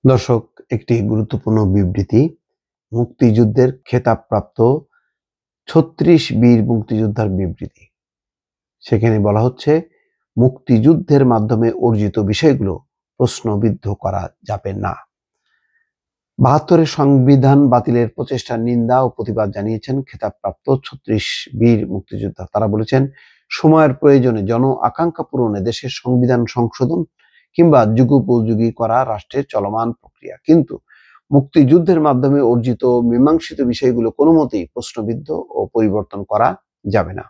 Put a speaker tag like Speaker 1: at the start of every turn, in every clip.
Speaker 1: দর্শক, একটি গুরুত্বপূর্ণ বিবৃতি। মুক্তিযুদ্ধের খেতাবপ্রাপ্ত ৩৬ বীর মুক্তিযোদ্ধার বিবৃতি। সেখানে বলা হচ্ছে, মুক্তিযুদ্ধের মাধ্যমে অর্জিত বিষয়গুলো প্রশ্নবিদ্ধ করা যাবে না। ৭২-এর সংবিধান বাতিলের প্রচেষ্টার নিন্দা ও প্রতিবাদ জানিয়েছেন খেতাবপ্রাপ্ত ৩৬ বীর মুক্তিযোদ্ধা। তারা বলেছেন, সময়ের প্রয়োজনে জন আকাঙ্ক্ষা পূরণে দেশের সংবিধান সংশোধন কিংবা যুগোপযোগী করা রাষ্ট্রের চলমান প্রক্রিয়া, কিন্তু মুক্তিযুদ্ধের মাধ্যমে অর্জিত মীমাংসিত বিষয়গুলো কোনো মতেই প্রশ্নবিদ্ধ ও পরিবর্তন করা যাবে না।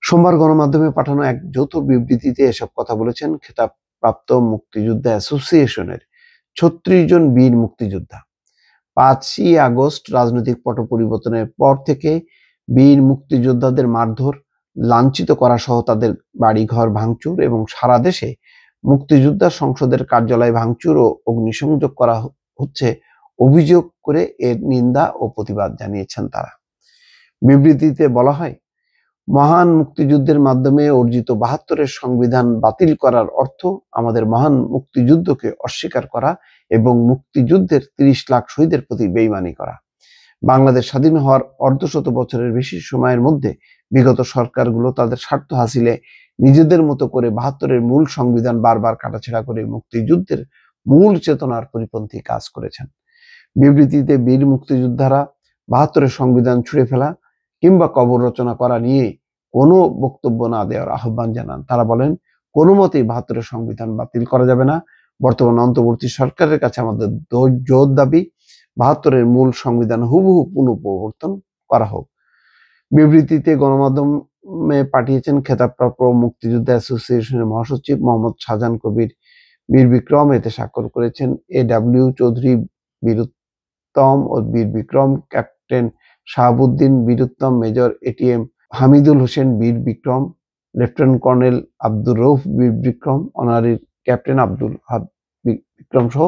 Speaker 1: সোমবার গণমাধ্যমে পাঠানো এক যৌথ বিবৃতিতে এসব কথা বলেছেন খেতাবপ্রাপ্ত মুক্তিযোদ্ধা অ্যাসোসিয়েশনের ৩৬ জন বীর মুক্তিযোদ্ধা। ৫ই আগস্ট রাজনৈতিক পট পরিবর্তনের পর থেকে বীর মুক্তিযোদ্ধাদের মারধর, লাঞ্ছিত করা সহ তাদের বাড়িঘর ভাঙচুর এবং সারা দেশে মুক্তিযোদ্ধা সংসদের কার্যালয় ভাঙচুর ও অগ্নিসংযোগ করা হচ্ছে অভিযোগ করে এর নিন্দা ও প্রতিবাদ জানিয়েছেন তারা। বিবৃতিতে বলা হয়, মহান মুক্তিযুদ্ধের মাধ্যমে অর্জিত ৭২-এর সংবিধান বাতিল করার অর্থ আমাদের মহান মুক্তিযুদ্ধকে অস্বীকার করা এবং মুক্তিযুদ্ধের ৩০ লাখ শহীদের প্রতি বেইমানি করা। বাংলাদেশ স্বাধীন হওয়ার অর্ধশত বছরের বেশি সময়ের মধ্যে বিগত সরকারগুলো তাদের স্বার্থ হাসিলে নিজেদের মতো করে ৭২-এর মূল সংবিধান বারবার কাটাছেঁড়া করে মুক্তিযুদ্ধের মূল চেতনার পরিপন্থী কাজ করেছেন। বিবৃতিতে বীর মুক্তিযোদ্ধারা ৭২-এর সংবিধান ছুঁড়ে ফেলা কিংবা কবর রচনা করা নিয়ে কোনো বক্তব্য না দেওয়ার আহ্বান জানান। তারা বলেন, কোনো মতেই ৭২-এর সংবিধান বাতিল করা যাবে না। বর্তমান অন্তর্বর্তী সরকারের কাছে আমাদের জোর দাবি, ৭২-এর মূল সংবিধান হুবহু পুনঃপ্রবর্তন করা হোক। বিবৃতিতে গণমাধ্যমে পাঠিয়েছেন খেতাবপ্রাপ্ত মুক্তিযোদ্ধা অ্যাসোসিয়েশনের মহাসচিব মোহাম্মদ শাহজাহান কবির বীর বিক্রম। এতে স্বাক্ষর করেছেন AW চৌধুরী, বীরুত্তম ও Bir Bikrom, captain Shahabuddin Bir Uttom, major ATM Hamidul Hossain Bir Bikrom, lieutenant colonel Abdur Rouf Bir Bikrom, honorary captain Abdul Had Bikrom সহ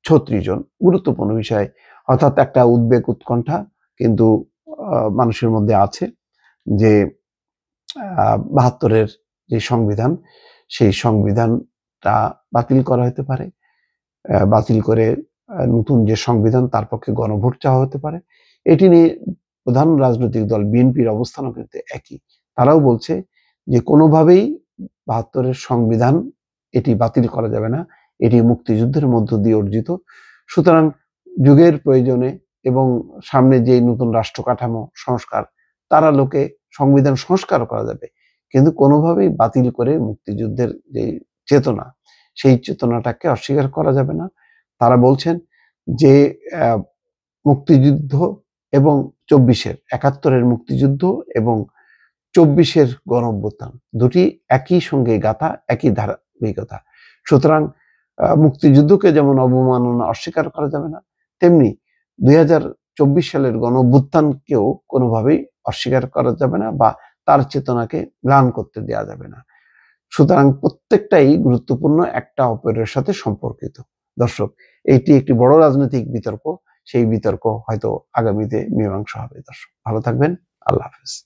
Speaker 1: ৩৬ জন। গুরুত্বপূর্ণ বিষয়, অর্থাৎ একটা উদ্বেগ উৎকণ্ঠা কিন্তু মানুষের মধ্যে আছে যে ৭২-এর যে সংবিধান, সেই সংবিধানটা বাতিল করা হতে পারে। বাতিল করে নতুন যে সংবিধান, তার পক্ষে গণভোট চাওয়া হতে পারে। এটি নিয়ে প্রধান রাজনৈতিক দল বিএনপির অবস্থানও কিন্তু একই। তারাও বলছে যে কোনোভাবেই ৭২-এর সংবিধান এটি বাতিল করা যাবে না, এটি মুক্তিযুদ্ধের মধ্য দিয়ে অর্জিত। সুতরাং যুগের প্রয়োজনে এবং সামনে যে নতুন রাষ্ট্র কাঠামো সংস্কার, তারা লোকে সংবিধান সংস্কারও করা যাবে, কিন্তু কোনোভাবেই বাতিল করে মুক্তিযুদ্ধের যে চেতনা, সেই চেতনাটাকে অস্বীকার করা যাবে না। তারা বলছেন যে মুক্তিযুদ্ধ এবং ৭২-এর মুক্তিযুদ্ধ এবং ২৪-এর গণঅভ্যুত্থান দুটি একই সঙ্গে গাথা, একই ধারাবাহিকতা। সুতরাং মুক্তিযুদ্ধকে যেমন অবমাননা অস্বীকার করা যাবে না, তেমনি ২০২৪ সালের গণঅভ্যুত্থানকেও কোনোভাবেই অস্বীকার করা যাবে না বা তার চেতনাকে ম্লান করতে দেওয়া যাবে না। সুতরাং প্রত্যেকটাই গুরুত্বপূর্ণ, একটা অপরের সাথে সম্পর্কিত। দর্শক, এটি একটি বড় রাজনৈতিক বিতর্ক। সেই বিতর্ক হয়তো আগামীতে মীমাংসা হবে। দর্শক, ভালো থাকবেন। আল্লাহ হাফেজ।